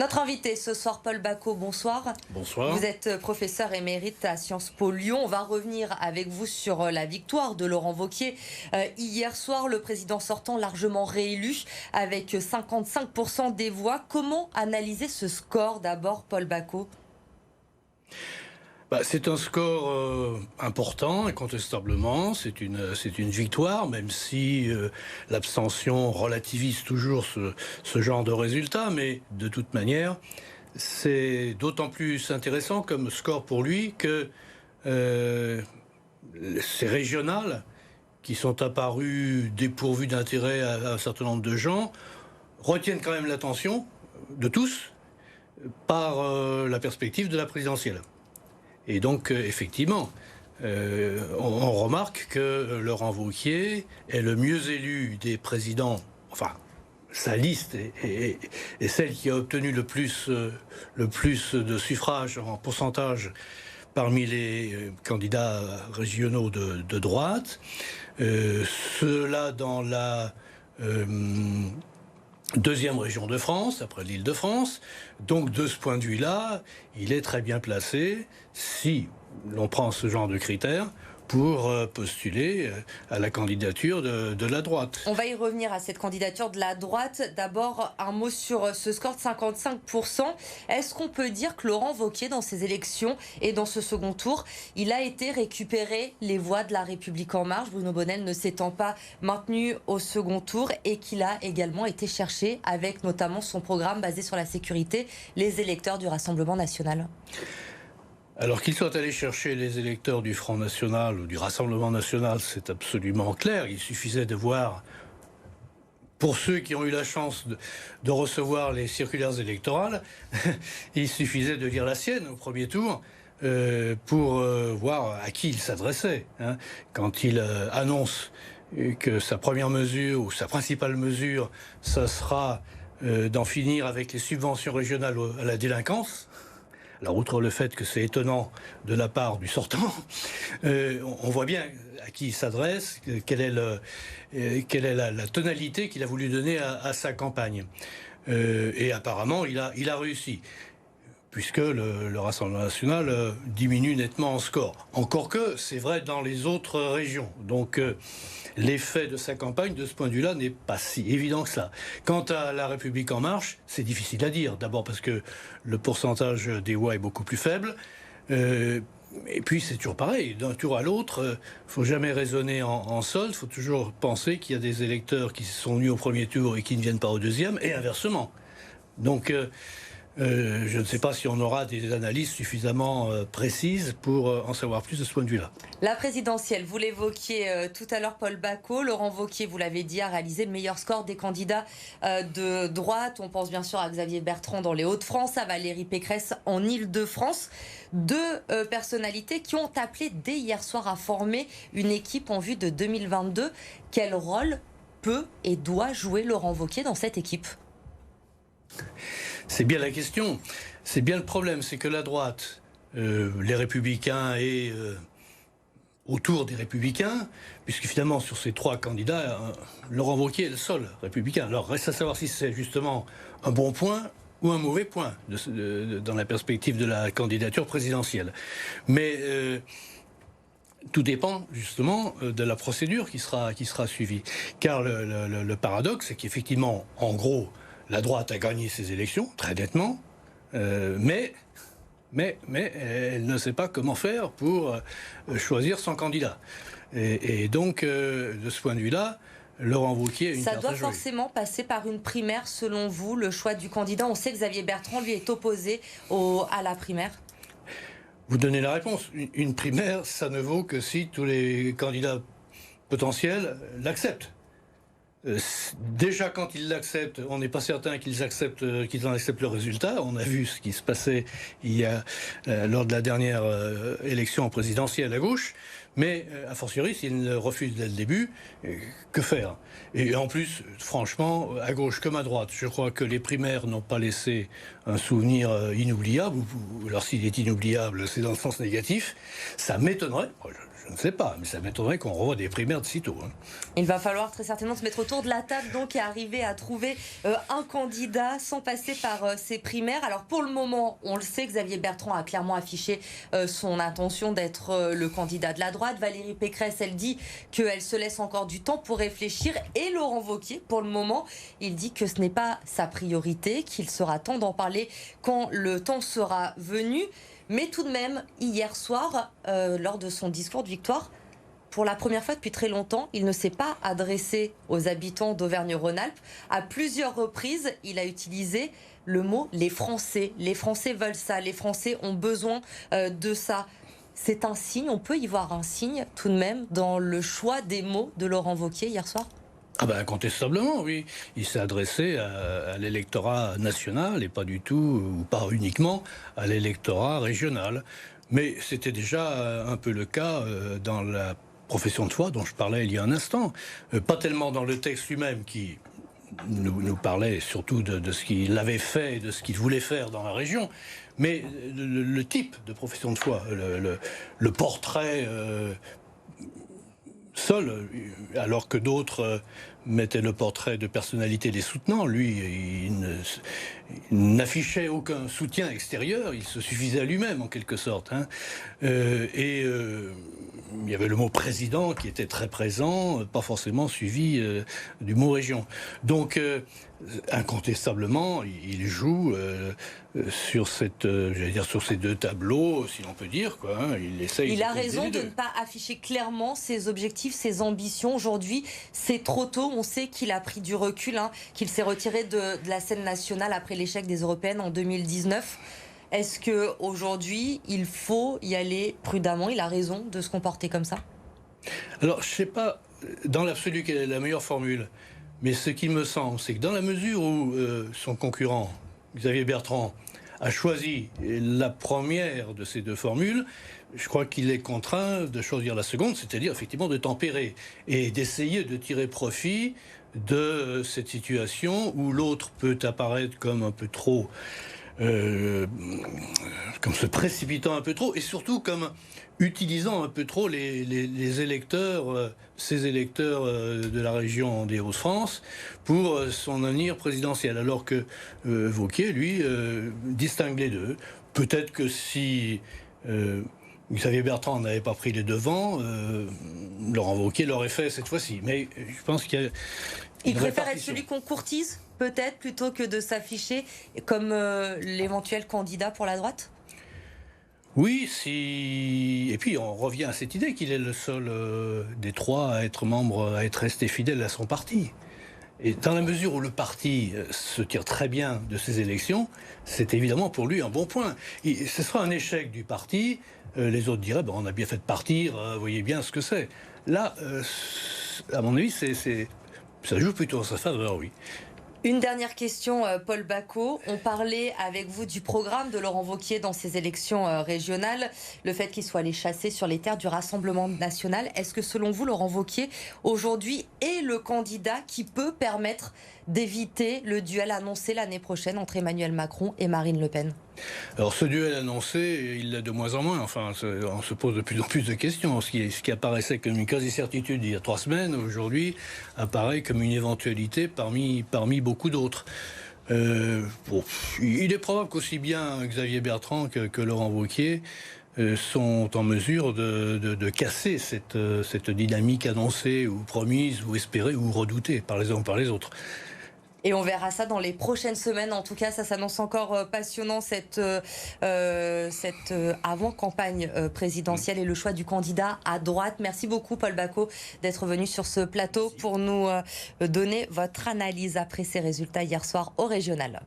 Notre invité ce soir, Paul Bacco, bonsoir. Bonsoir. Vous êtes professeur émérite à Sciences Po Lyon. On va revenir avec vous sur la victoire de Laurent Wauquiez. Hier soir, le président sortant largement réélu avec 55% des voix. Comment analyser ce score d'abord, Paul Bacco ? C'est un score important, incontestablement. C'est une victoire, même si l'abstention relativise toujours ce genre de résultat. Mais de toute manière, c'est d'autant plus intéressant comme score pour lui que ces régionales, qui sont apparues dépourvues d'intérêt à un certain nombre de gens, retiennent quand même l'attention de tous par la perspective de la présidentielle. Et donc, effectivement, on remarque que Laurent Wauquiez est le mieux élu des présidents, enfin, sa liste est celle qui a obtenu le plus de suffrages en pourcentage parmi les candidats régionaux de droite. Cela dans la deuxième région de France, après l'Île-de-France. Donc, de ce point de vue-là, il est très bien placé, si l'on prend ce genre de critères, pour postuler à la candidature de la droite. On va y revenir à cette candidature de la droite. D'abord, un mot sur ce score de 55%. Est-ce qu'on peut dire que Laurent Wauquiez, dans ces élections et dans ce second tour, il a été récupérer les voix de La République En Marche, Bruno Bonnell ne s'étant pas maintenu au second tour, et qu'il a également été chercher, avec notamment son programme basé sur la sécurité, les électeurs du Rassemblement National ? Alors qu'il soit allé chercher les électeurs du Front National ou du Rassemblement National, c'est absolument clair. Il suffisait de voir, pour ceux qui ont eu la chance de recevoir les circulaires électorales, il suffisait de lire la sienne au premier tour pour voir à qui il s'adressait. Quand il annonce que sa première mesure ou sa principale mesure, ça sera d'en finir avec les subventions régionales à la délinquance. Alors, outre le fait que c'est étonnant de la part du sortant, on voit bien à qui il s'adresse, quelle est la tonalité qu'il a voulu donner à sa campagne. Et apparemment, il a réussi, puisque le Rassemblement National diminue nettement en score. Encore que, c'est vrai dans les autres régions. Donc, l'effet de sa campagne, de ce point de vue-là, n'est pas si évident que ça. Quant à La République En Marche, c'est difficile à dire. D'abord parce que le pourcentage des voix est beaucoup plus faible. Et puis c'est toujours pareil, d'un tour à l'autre, il ne faut jamais raisonner en solde, il faut toujours penser qu'il y a des électeurs qui sont venus au premier tour et qui ne viennent pas au deuxième, et inversement. Donc je ne sais pas si on aura des analyses suffisamment précises pour en savoir plus de ce point de vue-là. La présidentielle, vous l'évoquiez tout à l'heure, Paul Bacco. Laurent Wauquiez, vous l'avez dit, a réalisé le meilleur score des candidats de droite. On pense bien sûr à Xavier Bertrand dans les Hauts-de-France, à Valérie Pécresse en Île-de-France. Deux personnalités qui ont appelé dès hier soir à former une équipe en vue de 2022. Quel rôle peut et doit jouer Laurent Wauquiez dans cette équipe ? C'est bien la question, c'est bien le problème, c'est que la droite, les Républicains et autour des Républicains, puisque finalement sur ces trois candidats, Laurent Wauquiez est le seul Républicain. Alors reste à savoir si c'est justement un bon point ou un mauvais point dans la perspective de la candidature présidentielle. Mais tout dépend justement de la procédure qui sera suivie. Car le paradoxe, c'est qu'effectivement, en gros, la droite a gagné ces élections, très nettement, mais elle ne sait pas comment faire pour choisir son candidat. Et donc, de ce point de vue-là, Laurent Wauquiez a une carte à jouer. Ça doit forcément passer par une primaire, selon vous, le choix du candidat. On sait que Xavier Bertrand, lui, est opposé à la primaire. Vous donnez la réponse. Une primaire, ça ne vaut que si tous les candidats potentiels l'acceptent. Déjà, quand ils l'acceptent, on n'est pas certain qu'ils en acceptent le résultat. On a vu ce qui se passait lors de la dernière élection présidentielle à gauche. Mais, a fortiori, s'il refuse dès le début, que faire? Et en plus, franchement, à gauche comme à droite, je crois que les primaires n'ont pas laissé un souvenir inoubliable. Alors s'il est inoubliable, c'est dans le sens négatif. Ça m'étonnerait, je ne sais pas, mais ça m'étonnerait qu'on revoie des primaires de sitôt. Il va falloir très certainement se mettre autour de la table donc et arriver à trouver un candidat sans passer par ces primaires. Alors pour le moment, on le sait, Xavier Bertrand a clairement affiché son intention d'être le candidat de la droite. Valérie Pécresse, elle dit qu'elle se laisse encore du temps pour réfléchir. Et Laurent Wauquiez, pour le moment, il dit que ce n'est pas sa priorité, qu'il sera temps d'en parler quand le temps sera venu. Mais tout de même, hier soir, lors de son discours de victoire, pour la première fois depuis très longtemps, il ne s'est pas adressé aux habitants d'Auvergne-Rhône-Alpes. À plusieurs reprises, il a utilisé le mot « les Français ». Les Français veulent ça, les Français ont besoin de ça. C'est un signe, on peut y voir un signe tout de même dans le choix des mots de Laurent Wauquiez hier soir? Ah ben, incontestablement, oui. Il s'est adressé à l'électorat national et pas du tout, ou pas uniquement, à l'électorat régional. Mais c'était déjà un peu le cas dans la profession de foi dont je parlais il y a un instant. Pas tellement dans le texte lui-même qui nous parlait surtout de ce qu'il avait fait et de ce qu'il voulait faire dans la région, mais le type de profession de foi, le portrait seul, alors que d'autres mettaient le portrait de personnalité les soutenant. Lui, il n'affichait aucun soutien extérieur, il se suffisait à lui-même en quelque sorte. Il y avait le mot président qui était très présent, pas forcément suivi du mot région. Donc, incontestablement, il joue sur sur ces deux tableaux, si l'on peut dire, quoi. Il a raison de ne pas afficher clairement ses objectifs, ses ambitions. Aujourd'hui, c'est trop tôt. On sait qu'il a pris du recul, qu'il s'est retiré de la scène nationale après l'échec des européennes en 2019. Est-ce qu'aujourd'hui, il faut y aller prudemment? Il a raison de se comporter comme ça? Alors, je ne sais pas dans l'absolu quelle est la meilleure formule, mais ce qu'il me semble, c'est que dans la mesure où son concurrent, Xavier Bertrand, a choisi la première de ces deux formules, je crois qu'il est contraint de choisir la seconde, c'est-à-dire effectivement de tempérer et d'essayer de tirer profit de cette situation où l'autre peut apparaître comme un peu trop... comme se précipitant un peu trop et surtout comme utilisant un peu trop les électeurs, ces électeurs de la région des Hauts-de-France pour son avenir présidentiel, alors que Wauquiez, lui, distingue les deux. Peut-être que si Xavier Bertrand n'avait pas pris les devants, Laurent Wauquiez l'aurait fait cette fois-ci. Mais je pense qu'il Il préfère être celui qu'on courtise, peut-être, plutôt que de s'afficher comme l'éventuel candidat pour la droite? Oui, et puis on revient à cette idée qu'il est le seul des trois à être membre, à être resté fidèle à son parti. Et dans la mesure où le parti se tire très bien de ces élections, c'est évidemment pour lui un bon point. Ce sera un échec du parti. Les autres diraient, on a bien fait de partir, voyez bien ce que c'est. Là, à mon avis, ça joue plutôt en sa faveur, oui. Une dernière question, Paul Bacot. On parlait avec vous du programme de Laurent Wauquiez dans ces élections régionales, le fait qu'il soit allé chasser sur les terres du Rassemblement national. Est-ce que selon vous, Laurent Wauquiez, aujourd'hui, est le candidat qui peut permettre d'éviter le duel annoncé l'année prochaine entre Emmanuel Macron et Marine Le Pen? Alors ce duel annoncé, il l'est de moins en moins. Enfin, on se pose de plus en plus de questions. Ce qui apparaissait comme une quasi-certitude il y a 3 semaines, aujourd'hui, apparaît comme une éventualité parmi beaucoup d'autres. Il est probable qu'aussi bien Xavier Bertrand que Laurent Wauquiez sont en mesure de casser cette dynamique annoncée ou promise ou espérée ou redoutée par les uns ou par les autres. Et on verra ça dans les prochaines semaines. En tout cas, ça s'annonce encore passionnant, cette avant-campagne présidentielle et le choix du candidat à droite. Merci beaucoup, Paul Bacot, d'être venu sur ce plateau pour nous donner votre analyse après ces résultats hier soir au régional.